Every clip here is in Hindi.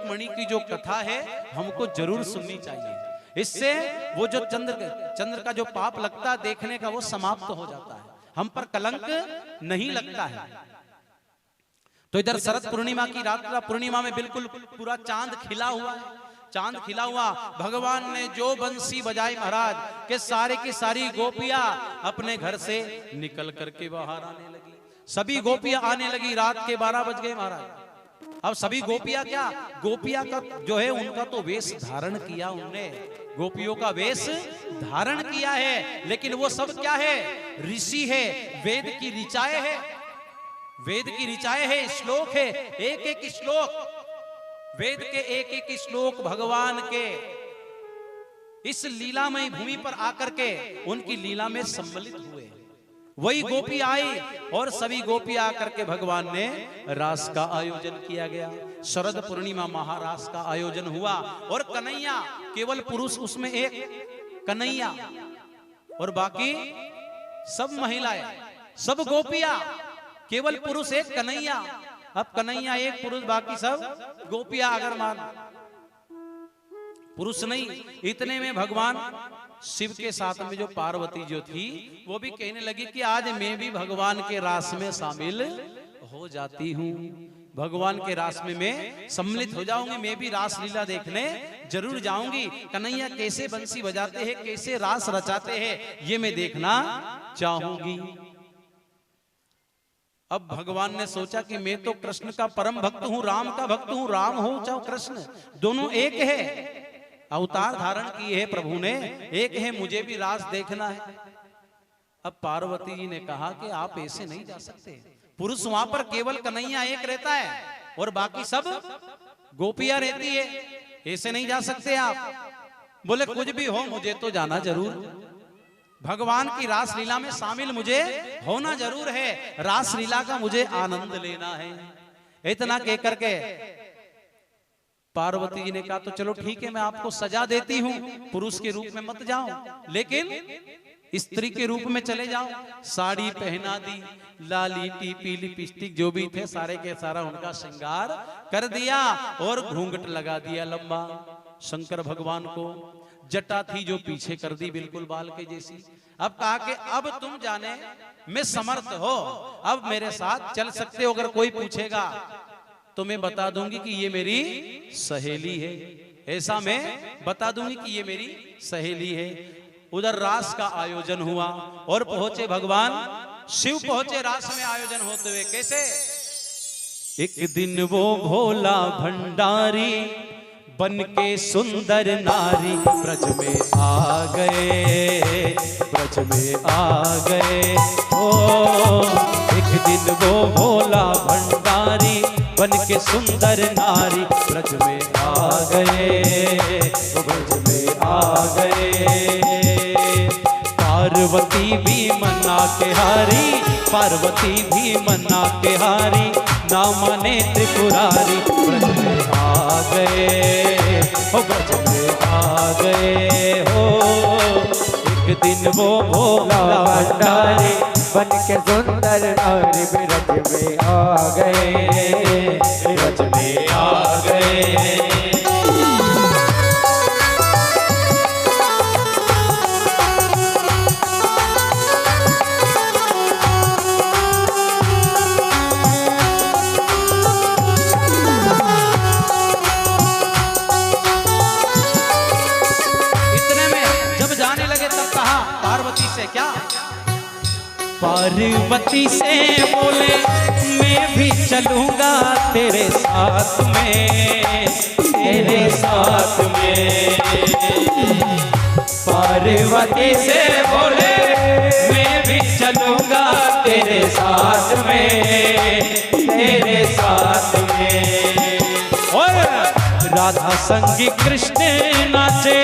रुक्मणी की जो कथा है हमको जरूर सुननी चाहिए। इससे वो जो चंद्र का जो पाप लगता देखने का वो समाप्त हो जाता है, हम पर कलंक नहीं लगता है। तो इधर शरद पूर्णिमा की रात, पूर्णिमा में बिल्कुल पूरा चांद खिला हुआ है, चांद खिला हुआ। भगवान ने जो बंसी बजाई महाराज के सारे की सारी गोपियां अपने घर से निकल करके बाहर आने लगी। सभी गोपियां आने लगी। रात के 12 बज गए महाराज। अब सभी गोपियां क्या, गोपियां का जो है उनका तो वेश धारण किया, उनने गोपियों का वेश धारण किया है, लेकिन वो सब क्या है, ऋषि है, वेद की ऋचाएं है, वेद की ऋचाएं है, श्लोक है, एक एक श्लोक, वेद के एक एक श्लोक भगवान के इस लीलामयी भूमि पर आकर के उनकी लीला में सम्मिलित हुए। वही गोपी आई और सभी गोपी आकर के भगवान ने रास का आयोजन किया गया। शरद पूर्णिमा महारास का आयोजन हुआ और कन्हैया, केवल पुरुष उसमें एक कन्हैया और बाकी सब महिलाएं, सब गोपियां, केवल पुरुष एक कन्हैया। अब कन्हैया एक, पुरुष बाकी सब गोपियां। अगर मान पुरुष नहीं, इतने में भगवान शिव के साथ में जो पार्वती जो थी वो भी कहने लगी कि आज मैं भी भगवान के रास में शामिल हो जाती हूँ, भगवान के रास में मैं सम्मिलित हो जाऊंगी, मैं भी रास लीला देखने जरूर जाऊंगी। कन्हैया कैसे बंसी बजाते हैं, कैसे रास रचाते हैं, ये मैं देखना चाहूंगी। अब भगवान ने सोचा कि मैं तो कृष्ण का परम भक्त हूं, राम का भक्त हूं, राम हो चाहे कृष्ण, दोनों एक है। अवतार धारण किए है प्रभु ने, एक है, मुझे भी रास देखना है। अब पार्वती जी ने कहा कि आप ऐसे नहीं जा सकते, पुरुष वहां पर केवल कन्हैया एक रहता है और बाकी सब गोपियां रहती है, ऐसे नहीं जा सकते आप। बोले कुछ भी हो मुझे तो जाना जरूर, भगवान की रास लीला में शामिल मुझे होना जरूर है, रास लीला का मुझे आनंद लेना है। इतना कह करके पार्वती जी ने कहा तो चलो ठीक है, मैं आपको सजा देती हूं, पुरुष के रूप में मत जाओ, लेकिन स्त्री के रूप में चले जाओ। साड़ी पहना दी, लाली टीपी लिपस्टिक जो भी थे सारे के सारा उनका श्रृंगार कर दिया और घूंघट लगा दिया लंबा। शंकर भगवान को जटा थी जो पीछे कर दी बिल्कुल बाल के जैसी। अब कहा कि अब तुम जाने में समर्थ हो, अब मेरे साथ चल सकते हो, अगर कोई पूछेगा तो मैं बता दूंगी कि ये मेरी सहेली है, ऐसा मैं बता दूंगी कि ये मेरी सहेली है। उधर रास का आयोजन हुआ और पहुंचे भगवान शिव, पहुंचे रास में आयोजन होते हुए। कैसे, एक दिन वो भोला भंडारी बन के सुंदर नारी ब्रज में आ गए, ब्रज में आ गए। ओ एक दिन वो भोला भंडारी बन के सुंदर नारी ब्रज में आ गए, ब्रज में आ गए। पार्वती भी मन्ना के हारी, पार्वती भी मन्ना के हारी, ना माने त्रिपुरारी ब्रज में आ गए, हो ब्रज में आ गए। हो एक दिन वो भोला भंडारी बन के सुंदर नारी ब्रज में आ गए, ब्रज में आ गए। इतने में जब जाने लगे तब कहा पार्वती से, क्या पार्वती से बोले मैं भी चलूंगा तेरे साथ में, तेरे साथ में। पार्वती से बोले मैं भी चलूंगा तेरे साथ में, तेरे साथ में। और राधा संगी कृष्ण नाचे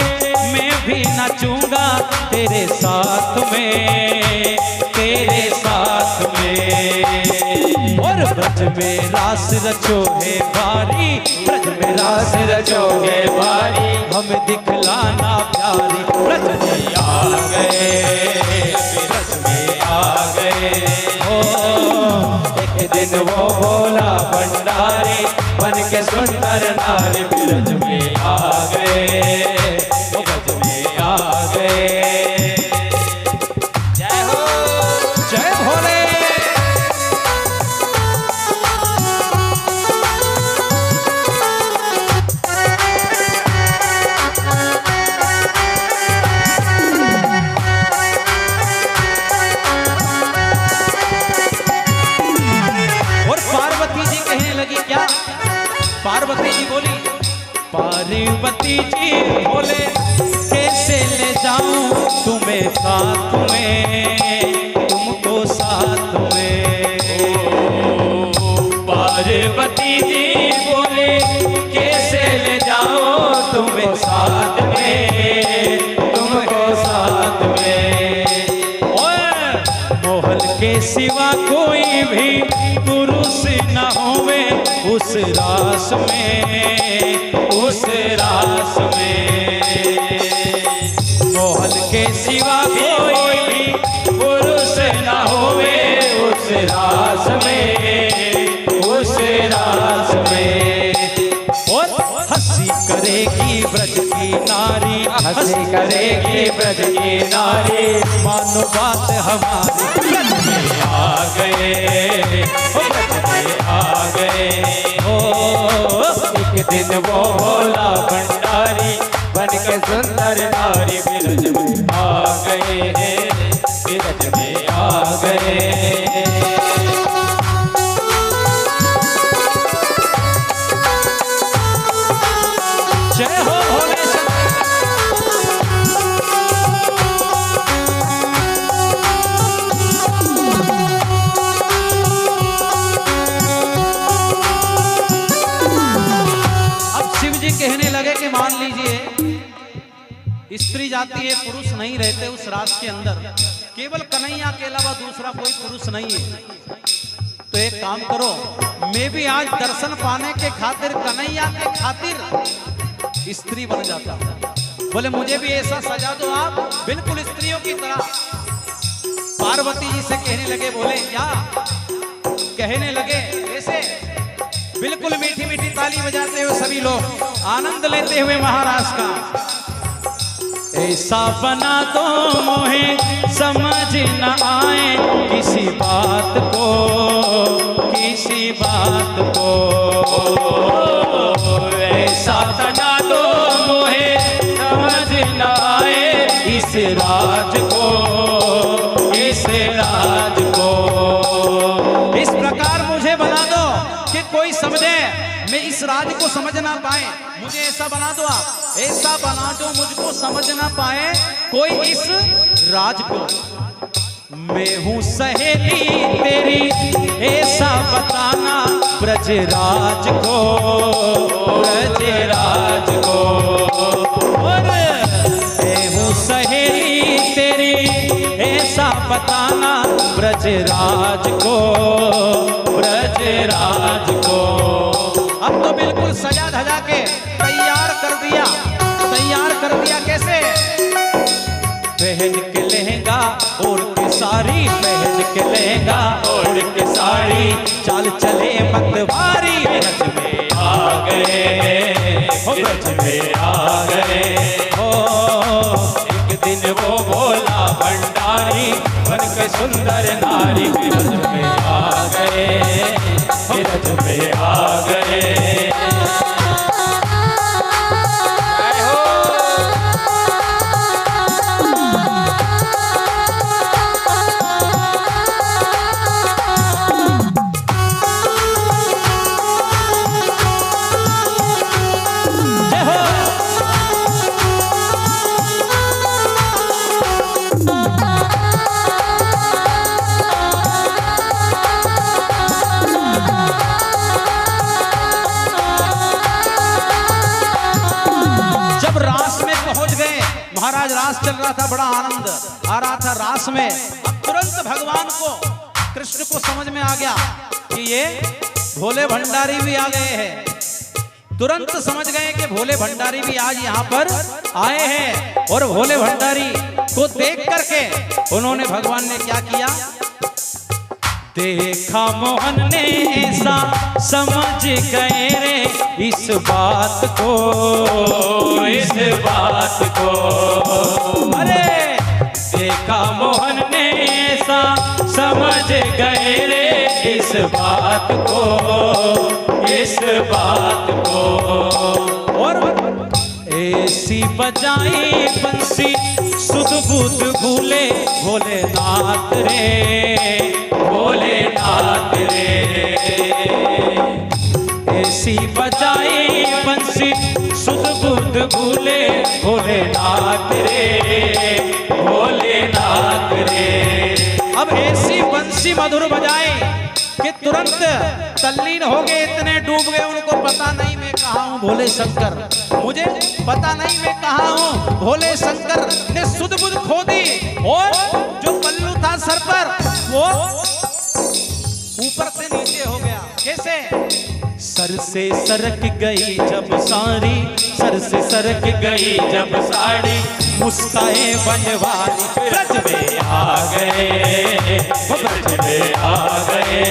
मैं भी नाचूंगा तेरे साथ में, तेरे साथ में। और ब्रज में रास रचो है भारी, ब्रज में रास रचो है भारी, हमें दिखलाना प्यारी ब्रज में आ गए, ब्रज में आ गए। ओ एक दिन वो भोला भंडारी बन के सुंदर नारी ब्रज में आ गए, ब्रज में आ गए। जय हो, जय भोले। और पार्वती जी कहने लगी क्या? पार्वती जी बोली, पार्वती जी बोले कैसे ले जाऊं तुम्हें साथ में, तुमको साथ में। पार्वती जी बोले कैसे ले जाओ तुम्हें साथ में, तुमको साथ में। और मोहल के सिवा कोई भी पुरुष न होवे उस रास में, उस रास में। मोहल के सिवा कोई भी पुरुष न होवे उस रास में, उस रास में। और हंसी करेगी ब्रज की नारी, हंसी करेगी ब्रज की नारी, मानो बात हमारी। ब्रज में आ गए, ब्रज में आ गए। एक दिन वो भोला भंडारी बन के सुंदर नारी ब्रज में आ गए, ब्रज में आ गए। जय हो भोले शंकर। अब शिव जी कहने लगे कि मान लीजिए स्त्री जाति है, पुरुष नहीं रहते उस रास के अंदर, केवल कन्हैया के अलावा दूसरा कोई पुरुष नहीं है। तो एक काम करो, मैं भी आज दर्शन पाने के खातिर, कन्हैया के खातिर स्त्री बन जाता हूं। बोले मुझे भी ऐसा सजा दो आप, बिल्कुल स्त्रियों की तरह। पार्वती जी से कहने लगे, बोले क्या? कहने लगे ऐसे, बिल्कुल मीठी मीठी ताली बजाते हुए सभी लोग आनंद लेते हुए महाराज का। ऐसा बना दो मोहे समझ न आए किसी बात को, किसी बात को। ऐसा बना दो मोहे समझ न आए इस राज को, इस राज को। इस प्रकार मुझे बना दो कि कोई समझे, मैं इस राज को समझ ना पाए। मुझे ऐसा बना दो आप, ऐसा बना दो मुझको समझ ना पाए कोई इस राज को। मैं हूँ सहेली तेरी ऐसा बताना ब्रजराज को, ब्रजराज को। और मैं हूँ सहेली तेरी ऐसा बताना ब्रजराज को, ब्रजराज को। अब तो बिल्कुल सजा धजा के तैयार कर दिया, तैयार कर दिया। कैसे? पहन के लहंगा और के साड़ी, पहन के लहंगा ओढ़ के साड़ी, चाल चले मतवारी। ब्रज में आ गए, ब्रज में आ गए। एक दिन वो भोला भंडारी बन के सुंदर नारी ब्रज में आ गए, ब्रज में आ गए। महाराज रास चल रहा था, बड़ा आनंद आ रहा था रास में। अब तुरंत भगवान को, कृष्ण को समझ में आ गया कि ये भोले भंडारी भी आ गए हैं। तुरंत समझ गए कि भोले भंडारी भी आज यहाँ पर आए हैं। और भोले भंडारी को देख करके उन्होंने, भगवान ने क्या किया? देखा मोहन ने ऐसा समझ गए रे इस बात को, इस बात को। अरे देखा मोहन ने ऐसा समझ गए रे इस बात को, इस बात को। और ऐसी बजाई बंसी सुध बुध भूले भोलेनाथ रे, भोलेनाथ रे। ऐसी बजाई बंसी सुध बुध भूले भोलेनाथ रे, भोलेनाथ रे। अब ऐसी बंसी मधुर बजाए कि तुरंत तल्लीन हो गए, इतने डूब गए उनको पता नहीं मैं कहाँ हूँ भोले शंकर, मुझे पता नहीं मैं कहाँ हूँ। भोले शंकर ने सुध बुध खो दी और जो पल्लू था सर पर वो ऊपर से नीचे हो गया। कैसे? सर से सरक गई जब सारी, सर से सरक गई जब साड़ी, मुस्काए बनवारी ब्रज में आ गए, ब्रज में आ गए।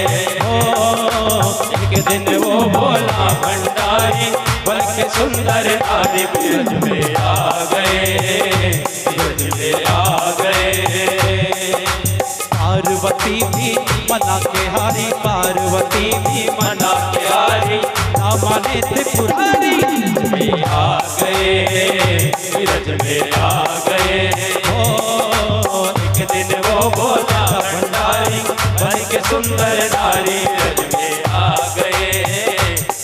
एक दिन वो भोला भंडारी बन के सुंदर नारी ब्रज में आ गए, ब्रज में आ गए। पार्वती भी मना के हारी, पार्वती भी मना के हारी, ना माने त्रिपुरारी ब्रज में आ गए, ब्रज में आ गए। एक दिन वो भोला भंडारी बन के सुंदर नारी ब्रज में आ गए,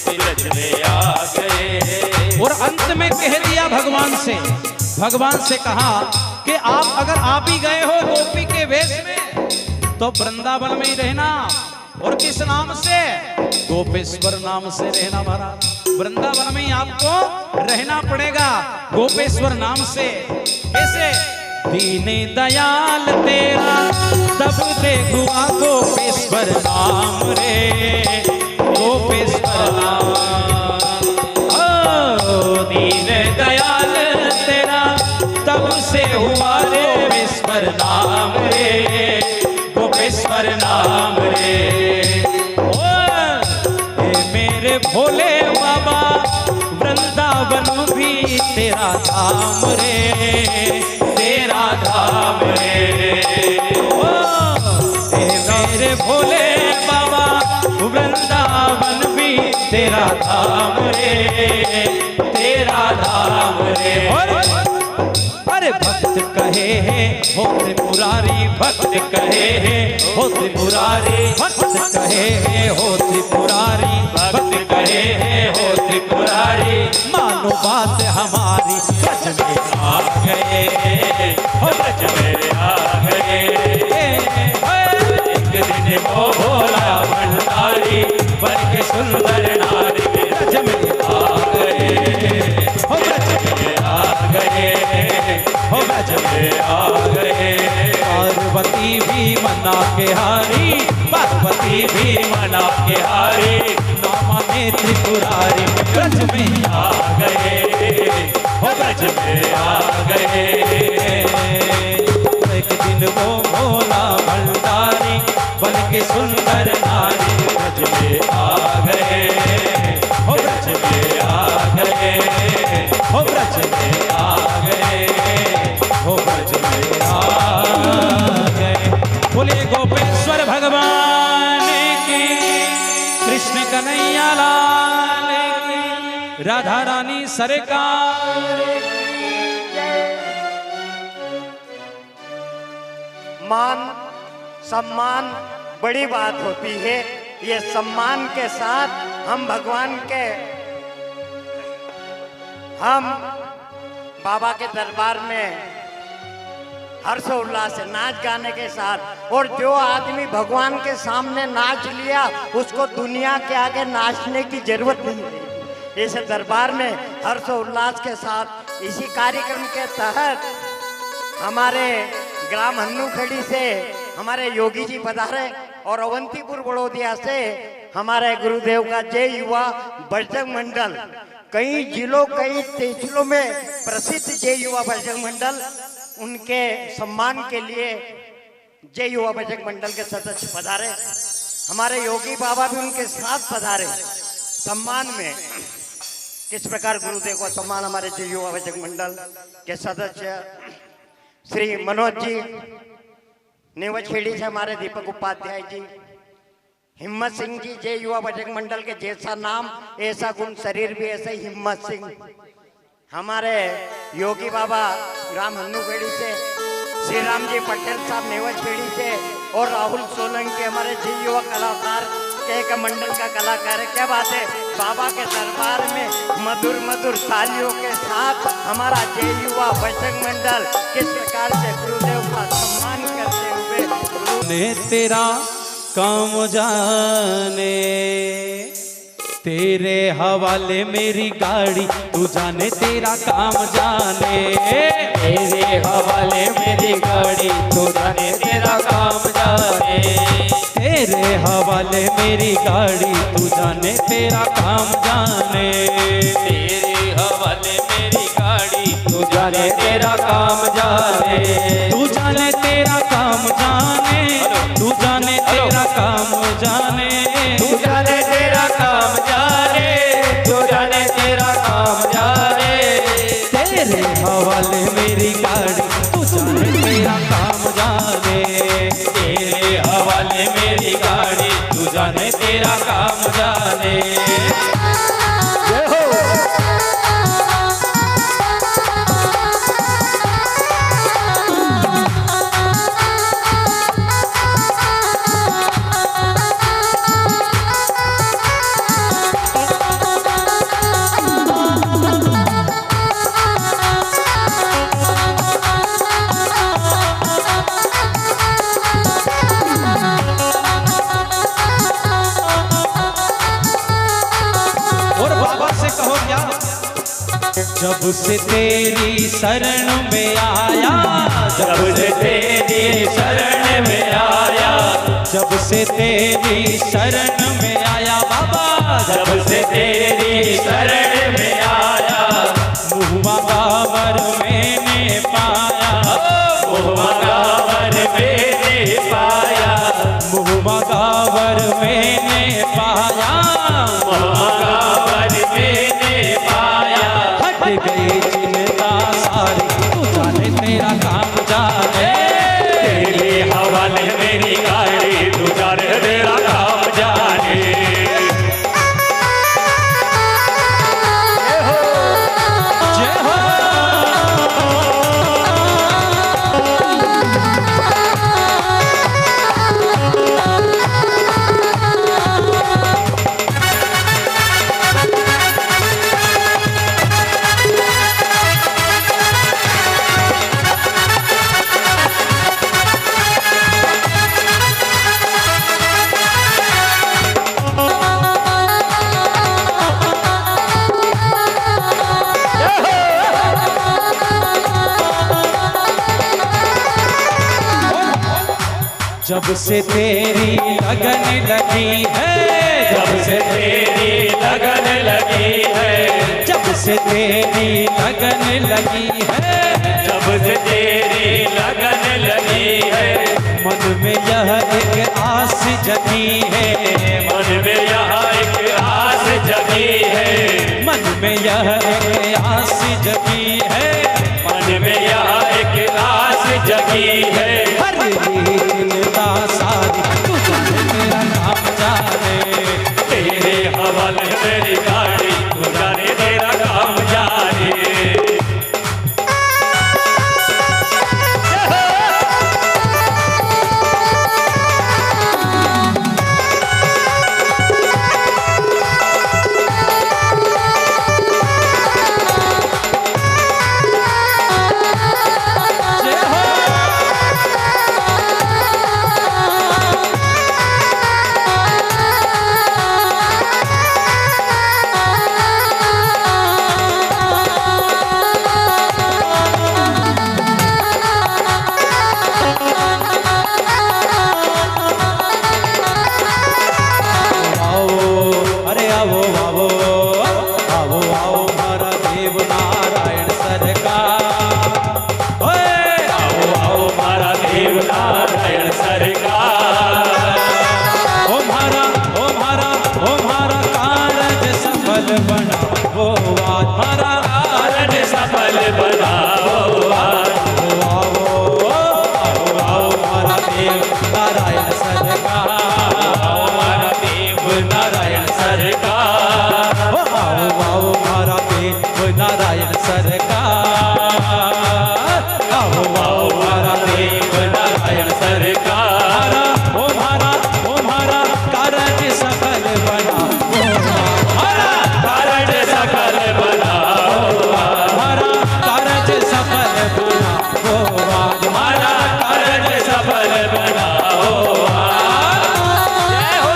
ब्रज में आ गए। और अंत में कह दिया भगवान से, भगवान से कहा कि आप अगर आप ही गए हो गोपी के वेश में तो वृंदावन में ही रहना, और किस नाम से? गोपेश्वर नाम से रहना महाराज। वृंदावन में ही आपको रहना पड़ेगा गोपेश्वर नाम से। कैसे? दीने दयाल तेरा तब देखुआ गोपेश्वर नाम रे, गोपेश्वर नाम। दीन दयाल तेरा तब से हुआ रे गोपेश्वर नाम रे, गोपेश्वर नाम रे। ए मेरे भोले बाबा वृंदावन भी तेरा धाम रे, तेरा धाम रे। ए मेरे भोले बाबा वृंदावन भी तेरा धाम रे, तेरा धाम रे। अरे भक्त कहे हैं हो त्रिपुरारी, भक्त कहे हैं हो त्रिपुरारी, भक्त कहे हैं हो त्रिपुरारी, भक्त कहे हैं हो त्रिपुरारी। मानो बात हमारी ब्रज में आ गए, हो ब्रज में आ गए। एक दिन वो भोला भंडारी बन के सुंदर नारी ब्रज में आ गए, हो ब्रज में आ गए, हो ब्रज में आ गए। पार्वती भी मना के हारी, पार्वती भी मना के हारी, ना माने त्रिपुरारी ब्रज में आ गए, हो ब्रज में आ गए। एक दिन वो भोला भंडारी बन के सुंदर नारी ब्रज में आ गए, हो ब्रज में आ गए, हो ब्रज में आ गए, हो ब्रज में आ गए। बोले गोपेश्वर भगवान की, कृष्ण कन्हैया लाल की, राधा रानी सरकार। मान सम्मान बड़ी बात होती है। ये सम्मान के साथ हम भगवान के, हम बाबा के दरबार में हर्षोल्लास से नाच गाने के साथ, और जो आदमी भगवान के सामने नाच लिया उसको दुनिया के आगे नाचने की जरूरत नहीं है। इस दरबार में हर्षोल्लास के साथ इसी कार्यक्रम के तहत हमारे ग्राम हन्नूखेड़ी से हमारे योगी जी पधारे, और अवंतीपुर बड़ौदिया से हमारे गुरुदेव का जय युवा बजरंग मंडल, कई जिलों कई तहसीलों में प्रसिद्ध जय युवा बजरंग मंडल, उनके सम्मान के लिए जय युवा बजरंग मंडल के सदस्य पधारे। हमारे योगी बाबा भी उनके साथ पधारे सम्मान में। किस प्रकार गुरुदेव को सम्मान हमारे जो युवा बचक मंडल के सदस्य श्री मनोज जी, नेवछेड़ी से हमारे दीपक उपाध्याय जी, हिम्मत सिंह जी, जय युवा बजरंग मंडल के जैसा नाम ऐसा गुण, शरीर भी ऐसा ही हिम्मत सिंह। हमारे योगी बाबा राम हन्नूखेड़ी से, श्री राम जी पटेल साहब नेवछेड़ी से, और राहुल सोलंकी हमारे जय युवा कलाकार के मंडल का कलाकार है। क्या बात है, बाबा के दरबार में मधुर मधुर तालियों के साथ हमारा जय युवा बजरंग मंडल किस प्रकार से गुरुदेव का सम्मान करते हुए ने तेरा काम जाने, तेरे हवाले मेरी गाड़ी, तू जाने तेरा काम जाने। तेरे हवाले मेरी गाड़ी, तू जाने तेरा काम जाने। तेरे हवाले मेरी गाड़ी, तू जाने तेरा काम जाने। तेरे हवाले मेरी गाड़ी, तू जाने तेरा काम जाने। तू जाने तेरा काम जाने, तू जाने तेरा काम जाने। तू जाने तेरा काम जाने, तू जाने तेरा काम जाने। तेरे हवाले मेरी गाड़ी, तू जाने तेरा काम जाने। तेरे हवाले मेरी गाड़ी, तू जाने तेरा काम जाने। जब से तेरी शरण में आया, जब से तेरी शरण में आया, जब से तेरी शरण में आया बाबा, जब से तेरी शरण में आया, मुहुआ गावर मैंने पाया, मुहुआ गावर मैंने पाया, मुहुआ गावर मैंने पाया, मुहुआ गावर मैंने पाया। हट गई चिंता सारी, तू जाने तेरा काम जाने। तेरे हवाले मेरी गाड़ी, तू जाने तेरा काम जाने। जय हो। जब से तेरी लगन लगी है, जब से तेरी लगन लगी है, जब से तेरी लगन लगी है, जब से तेरी लगन लगी है, मन में यह एक आस जगी है, मन में यहाँ एक आस जगी है, मन में यह एक आस जगी है, मन में यहाँ एक आस जगी है। हर चिंता सारी, तू जाने तेरा काम जाने। तेरे हवाले मेरी गाड़ी, तू जाने तेरा काम जाने। जय हो। हमारा कारण सफल बनाओ। हमारा देव नारायण सरकार, हमारा देव नारायण सरकार, आओ हमारा देव नारायण सरकार, आओ हमारा देव नारायण सरकार। हमारा कारण सफल बना, कारण सफल बनाओ। हमारा कारण सफल बना, हमारा कारण सफल बनाओ। जय हो।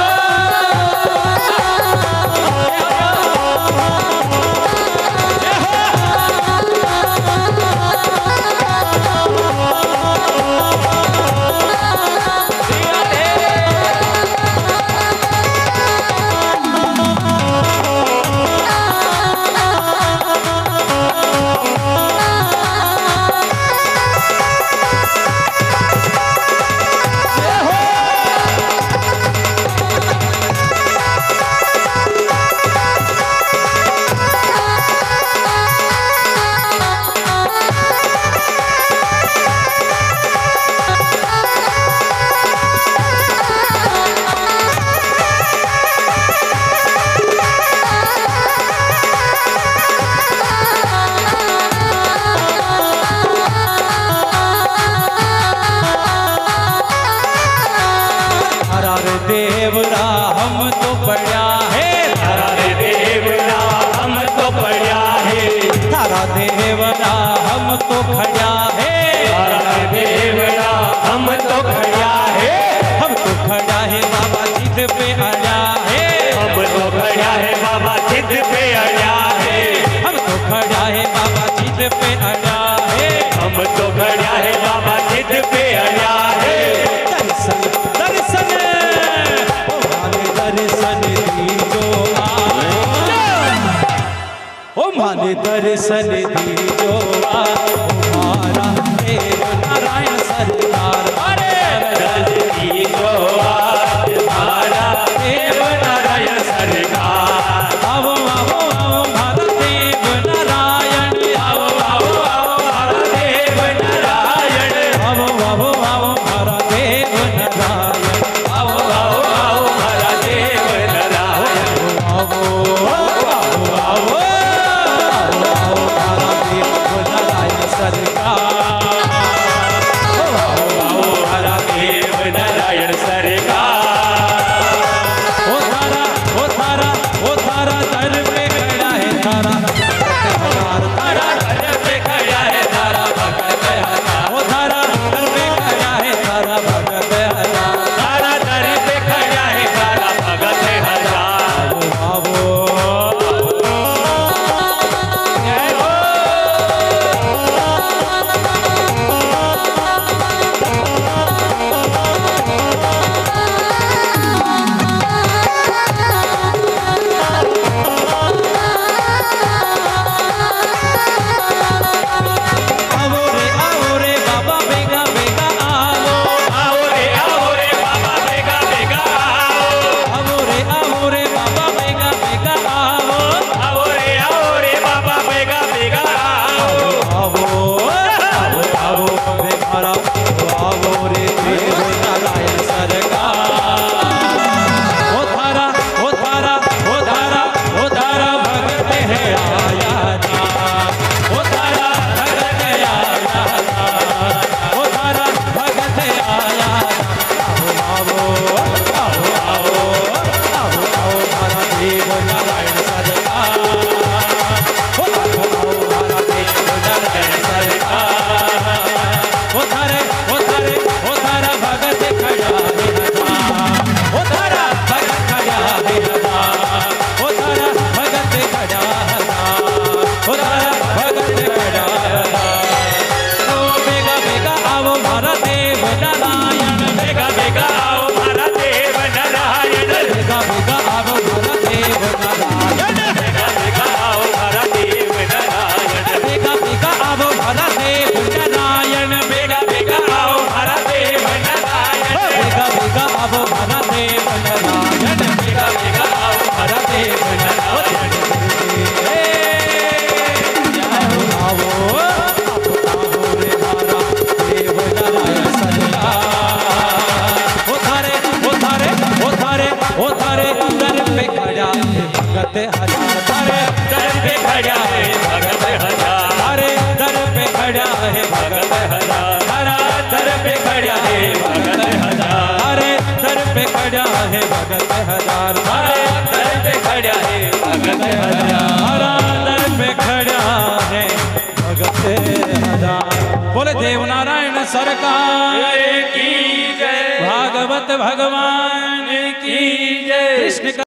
देवरा हम तो बढ़िया है, तारा देवरा हम तो बढ़िया है, तारा देवरा हम तो खड़ा है, तारा देवरा हम तो खड़ा है, हम तो खड़ा है बाबा जिद पे अड़ा है, हम तो खड़ा है बाबा जिद पे अड़ा है, हम तो खड़ा है बाबा जिद पे अड़ा है, हम तो खड़ा है बाबा जिद पे अड़ा है। दर्शन दर्शन ओ माने दर्शन दीजो ओ माने दर्शन दीजो हमारा देव नारायण सरकार, अरे दर्शी जो हमारा देव नारायण सरकार। आओ आओ आओ हमारा देव नारायण, आओ आओ आओ हमारा देव नारायण, आओ आओ आओ हमारा देव नारायण, आओ आओ आओ हमारा देव नारायण, आओ आओ आओ हमारा देव नारायण सरकार, आओ हमारा देव नारायण सरकार। ओ थारा दर पे खड़ा है तारा हजार, तारा घर पे खड़ा है तारा भगत हजार, ओ थारा दर पे खड़ा है तारा भगत हजार, तारा दर पे खड़ा है तारा भगत हजार। आओ जय हो। आओ रे बाबा बेगा बेगा आओ, आओ रे बाबा बेगा बेगा आओ, आओ रे बाबा बेगा बेगा आओ, आओ रे बाबा बेगा बेगा आओ। आओ आओ आओ रे मारा, आओ रे देव नारायण सरकार, ओ थारा ओ थारा ओ थारा ओ थारा भगत है आया ना, ओ थारा भगत आया ना, ओ थारा भगत आया ना, आओ आओ आओ आओ आओ हमारा देव नारायण सरकार, ओ आओ हमारा देव नारायण सरकार, ओ थारा भगत खड़ा है हजार, ओ थारा भगत खड़ा है हजार, ओ थारा भगत खड़ा हजार, ओ थारा भगत खड़ा हजार। ओ बेगा बेगा आओ हमारा देव नारायण, बेगा बेगा आओ हमारा देव नारायण, बेगा बेगा आओ हमारा देव नारायण, बेगा बेगा आओ हमारा देव नारायण, बेगा बेगा आओ हमारा देव नारायण, बेगा बेगा आओ हमारा देव नारायण, बेगा बेगा आओ हमारा देव नारायण, बेगा बेगा आओ हमारा देव नारायण। पे खड़ा है भगत हजार, तारे दर पे खड़ा है भगत हजार, तारे दर पे खड़ा है भगत हजार, तारा दर पे खड़ा है भगत हजार, तारे दर पे खड़ा है भगत हजार, तारा दर पे खड़ा है भगत हजार, तारा दर पे खड़ा है भगत हजार। बोले देवनारायण सरकार की जय, भागवत भगवान की जय, कृष्ण